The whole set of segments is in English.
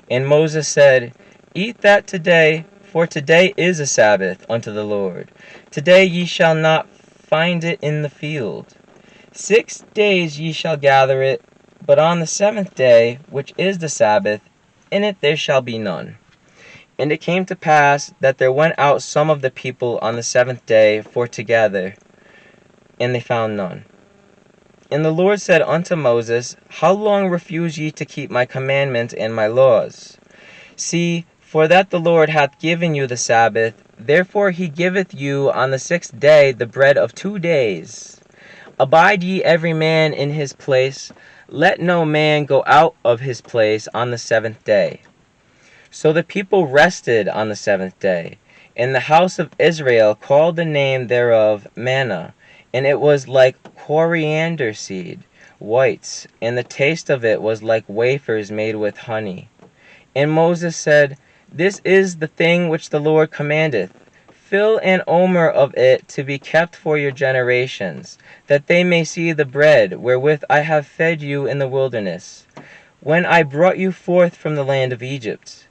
And Moses said, Eat that today, for today is a Sabbath unto the Lord. Today ye shall not find it in the field. 6 days ye shall gather it, but on the 7th day, which is the Sabbath, in it there shall be none. And it came to pass that there went out some of the people on the 7th day for to gather, and they found none. And the Lord said unto Moses, How long refuse ye to keep my commandments and my laws? See, for that the Lord hath given you the Sabbath, therefore he giveth you on the 6th day the bread of 2 days. Abide ye every man in his place, let no man go out of his place on the 7th day. So the people rested on the 7th day, and the house of Israel called the name thereof manna, and it was like coriander seed, whites, and the taste of it was like wafers made with honey. And Moses said, This is the thing which the Lord commandeth. Fill an omer of it to be kept for your generations, that they may see the bread wherewith I have fed you in the wilderness, when I brought you forth from the land of Egypt.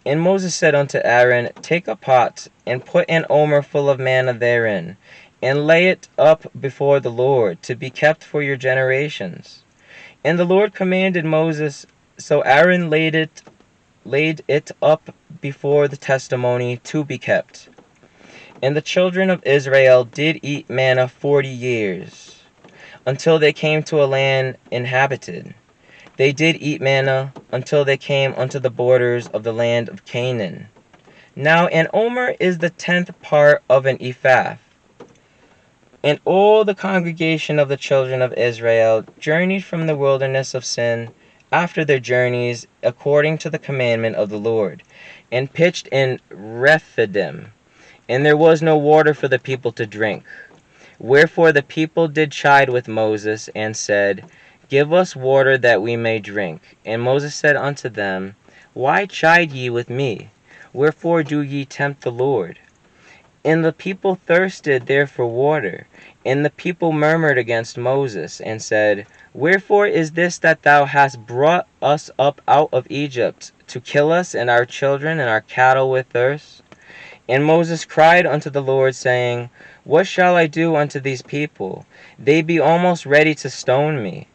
And Moses said unto Aaron, Take a pot, and put an omer full of manna therein, and lay it up before the Lord, to be kept for your generations. And the Lord commanded Moses, so Aaron laid it up before the testimony to be kept. And the children of Israel did eat manna 40 years, until they came to a land inhabited. They did eat manna until they came unto the borders of the land of Canaan. Now an omer is the 10th part of an ephah. And all the congregation of the children of Israel journeyed from the wilderness of Sin after their journeys according to the commandment of the Lord, and pitched in Rephidim. And there was no water for the people to drink. Wherefore the people did chide with Moses, and said, Give us water that we may drink. And Moses said unto them, Why chide ye with me? Wherefore do ye tempt the Lord? And the people thirsted there for water. And the people murmured against Moses, and said, Wherefore is this that thou hast brought us up out of Egypt, to kill us and our children and our cattle with thirst? And Moses cried unto the Lord, saying, What shall I do unto these people? They be almost ready to stone me.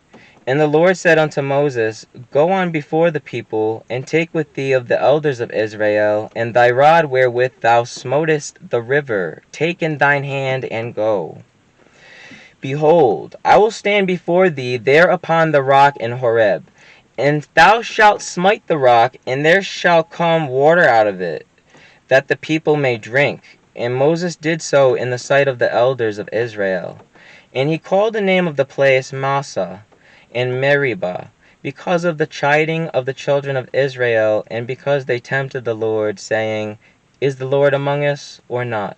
And the Lord said unto Moses, Go on before the people, and take with thee of the elders of Israel, and thy rod wherewith thou smotest the river, take in thine hand, and go. Behold, I will stand before thee there upon the rock in Horeb, and thou shalt smite the rock, and there shall come water out of it, that the people may drink. And Moses did so in the sight of the elders of Israel. And he called the name of the place Massah and Meribah, because of the chiding of the children of Israel, and because they tempted the Lord, saying, Is the Lord among us or not?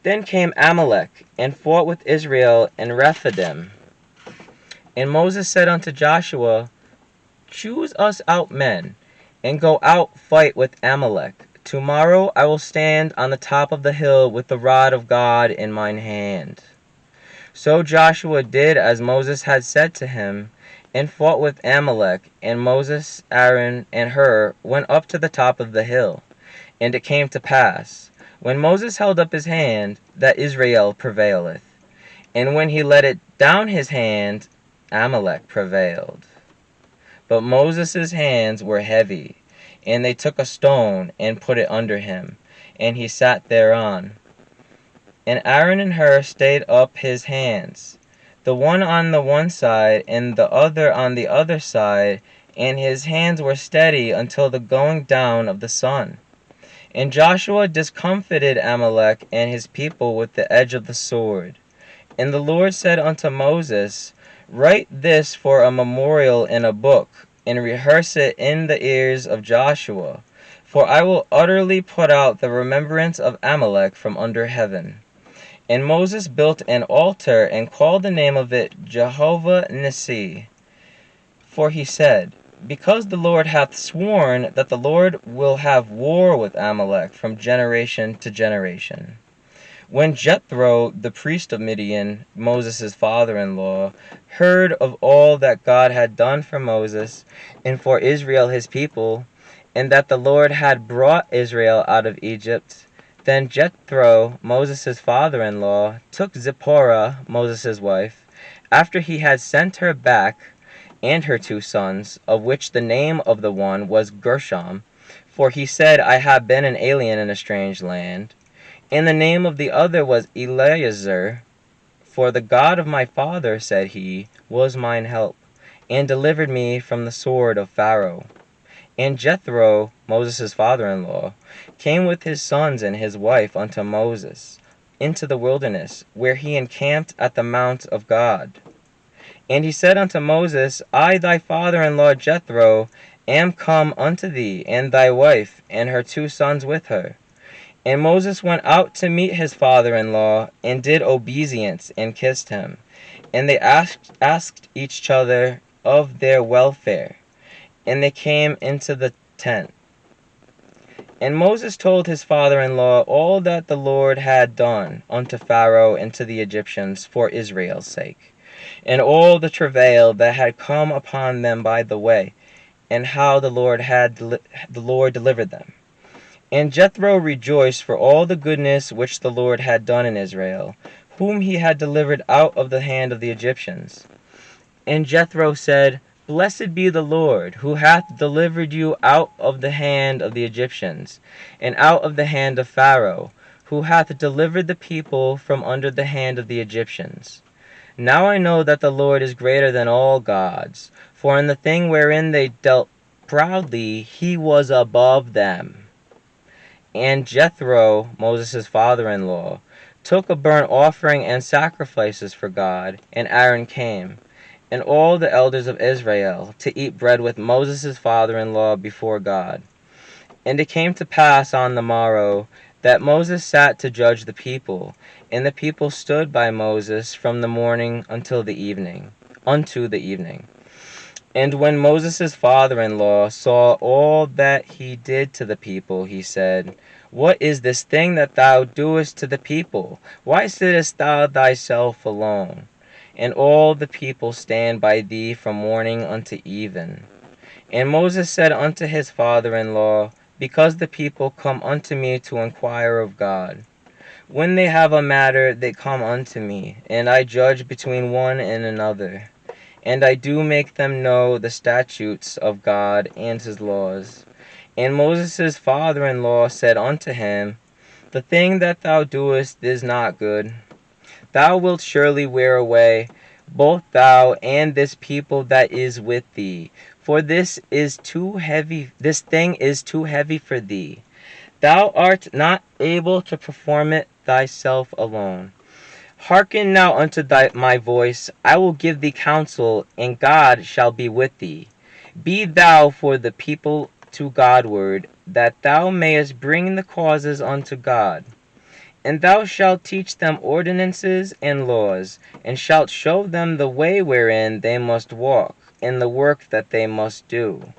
Then came Amalek, and fought with Israel in Rephidim. And Moses said unto Joshua, Choose us out men, and go out fight with Amalek. Tomorrow I will stand on the top of the hill with the rod of God in mine hand. So Joshua did as Moses had said to him, and fought with Amalek. And Moses, Aaron, and Hur went up to the top of the hill. And it came to pass, when Moses held up his hand, that Israel prevaileth. And when he let it down his hand, Amalek prevailed. But Moses' hands were heavy, and they took a stone and put it under him, and he sat thereon. And Aaron and Hur stayed up his hands, the one on the one side, and the other on the other side, and his hands were steady until the going down of the sun. And Joshua discomfited Amalek and his people with the edge of the sword. And the Lord said unto Moses, Write this for a memorial in a book, and rehearse it in the ears of Joshua, for I will utterly put out the remembrance of Amalek from under heaven. And Moses built an altar, and called the name of it Jehovah Nissi. For he said, Because the Lord hath sworn that the Lord will have war with Amalek from generation to generation. When Jethro, the priest of Midian, Moses' father-in-law, heard of all that God had done for Moses and for Israel his people, and that the Lord had brought Israel out of Egypt. Then Jethro, Moses' father-in-law, took Zipporah, Moses' wife, after he had sent her back, and her 2 sons, of which the name of the one was Gershom, for he said, I have been an alien in a strange land. And the name of the other was Eleazar, for the God of my father, said he, was mine help, and delivered me from the sword of Pharaoh. And Jethro, Moses' father-in-law, came with his sons and his wife unto Moses into the wilderness, where he encamped at the mount of God. And he said unto Moses, I thy father-in-law Jethro am come unto thee, and thy wife, and her 2 sons with her. And Moses went out to meet his father-in-law, and did obeisance, and kissed him. And they asked each other of their welfare. And they came into the tent. And Moses told his father-in-law all that the Lord had done unto Pharaoh and to the Egyptians for Israel's sake, and all the travail that had come upon them by the way, and how the Lord delivered them. And Jethro rejoiced for all the goodness which the Lord had done in Israel, whom he had delivered out of the hand of the Egyptians. And Jethro said, Blessed be the Lord, who hath delivered you out of the hand of the Egyptians, and out of the hand of Pharaoh, who hath delivered the people from under the hand of the Egyptians. Now I know that the Lord is greater than all gods, for in the thing wherein they dealt proudly, he was above them. And Jethro, Moses' father-in-law, took a burnt offering and sacrifices for God, and Aaron came, and all the elders of Israel, to eat bread with Moses' father-in-law before God. And it came to pass on the morrow that Moses sat to judge the people, and the people stood by Moses from the morning unto the evening. And when Moses' father-in-law saw all that he did to the people, he said, What is this thing that thou doest to the people? Why sittest thou thyself alone? And all the people stand by thee from morning unto even. And Moses said unto his father-in-law, Because the people come unto me to inquire of God. When they have a matter, they come unto me, and I judge between one and another. And I do make them know the statutes of God and his laws. And Moses' father-in-law said unto him, The thing that thou doest is not good. Thou wilt surely wear away, both thou and this people that is with thee, for this thing is too heavy for thee. Thou art not able to perform it thyself alone. Hearken now unto my voice. I will give thee counsel, and God shall be with thee. Be thou for the people to Godward, that thou mayest bring the causes unto God. And thou shalt teach them ordinances and laws, and shalt show them the way wherein they must walk, and the work that they must do.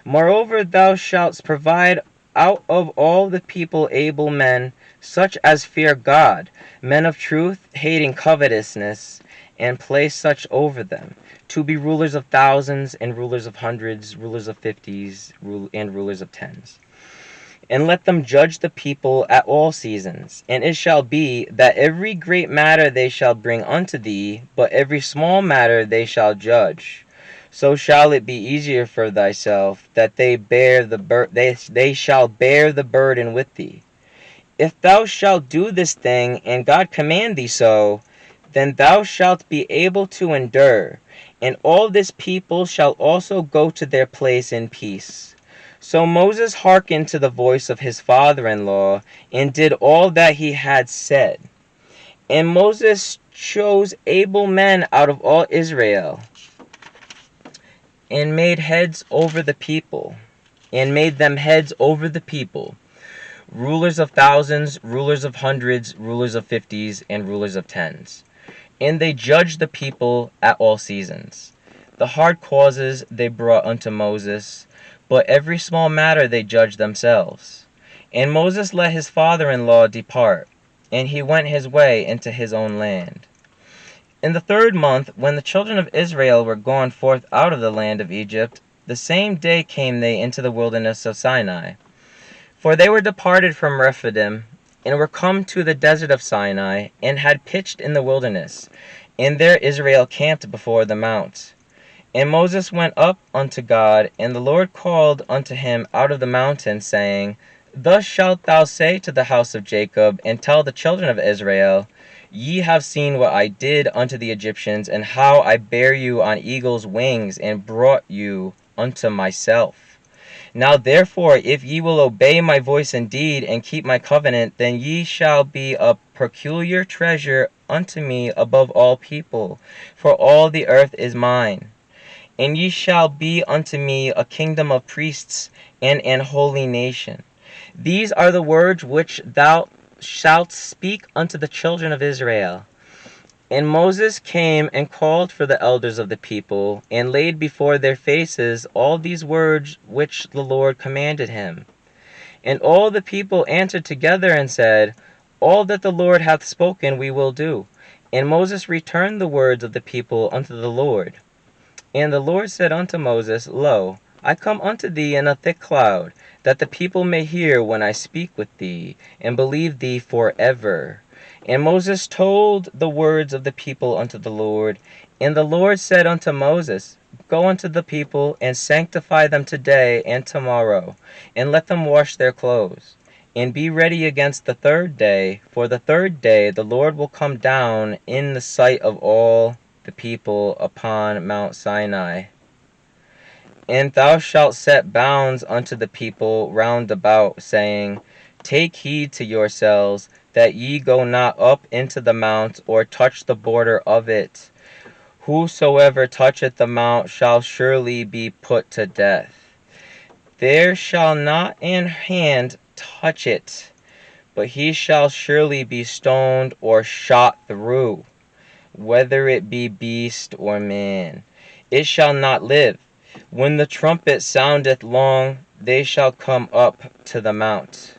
Moreover, thou shalt provide out of all the people able men, such as fear God, men of truth, hating covetousness, and place such over them, to be rulers of thousands, and rulers of hundreds, rulers of 50s, and rulers of 10s. And let them judge the people at all seasons. And it shall be, that every great matter they shall bring unto thee, but every small matter they shall judge. So shall it be easier for thyself, that they shall bear the burden with thee. If thou shalt do this thing, and God command thee so, then thou shalt be able to endure, and all this people shall also go to their place in peace. So Moses hearkened to the voice of his father-in-law, and did all that he had said. And Moses chose able men out of all Israel, and made them heads over the people, rulers of thousands, rulers of hundreds, rulers of 50s, and rulers of 10s. And they judged the people at all seasons. The hard causes they brought unto Moses, but every small matter they judged themselves. And Moses let his father-in-law depart, and he went his way into his own land. In the 3rd month, when the children of Israel were gone forth out of the land of Egypt, the same day came they into the wilderness of Sinai. For they were departed from Rephidim, and were come to the desert of Sinai, and had pitched in the wilderness. And there Israel camped before the mount. And Moses went up unto God, and the Lord called unto him out of the mountain, saying, Thus shalt thou say to the house of Jacob, and tell the children of Israel, Ye have seen what I did unto the Egyptians, and how I bare you on eagle's wings, and brought you unto myself. Now therefore, if ye will obey my voice indeed, and keep my covenant, then ye shall be a peculiar treasure unto me above all people, for all the earth is mine. And ye shall be unto me a kingdom of priests, and an holy nation. These are the words which thou shalt speak unto the children of Israel. And Moses came and called for the elders of the people, and laid before their faces all these words which the Lord commanded him. And all the people answered together and said, All that the Lord hath spoken we will do. And Moses returned the words of the people unto the Lord. And the Lord said unto Moses, Lo, I come unto thee in a thick cloud, that the people may hear when I speak with thee, and believe thee forever. And Moses told the words of the people unto the Lord. And the Lord said unto Moses, Go unto the people, and sanctify them today and tomorrow, and let them wash their clothes. And be ready against the third day, for the third day the Lord will come down in the sight of all the people upon Mount Sinai. And thou shalt set bounds unto the people round about, saying, Take heed to yourselves, that ye go not up into the mount, or touch the border of it. Whosoever toucheth the mount shall surely be put to death. There shall not an hand touch it, but he shall surely be stoned or shot through, whether it be beast or man. It shall not live. When the trumpet soundeth long, they shall come up to the mount.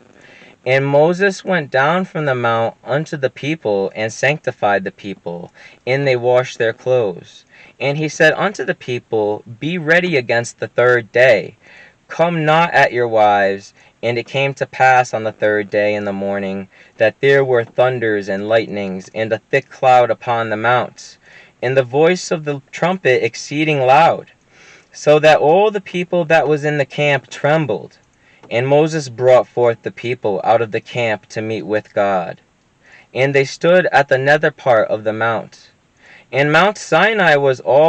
And Moses went down from the mount unto the people, and sanctified the people, and they washed their clothes. And he said unto the people, Be ready against the third day. Come not at your wives. And it came to pass on the third day in the morning, that there were thunders and lightnings, and a thick cloud upon the mount, and the voice of the trumpet exceeding loud, so that all the people that was in the camp trembled. And Moses brought forth the people out of the camp to meet with God. And they stood at the nether part of the mount. And Mount Sinai was all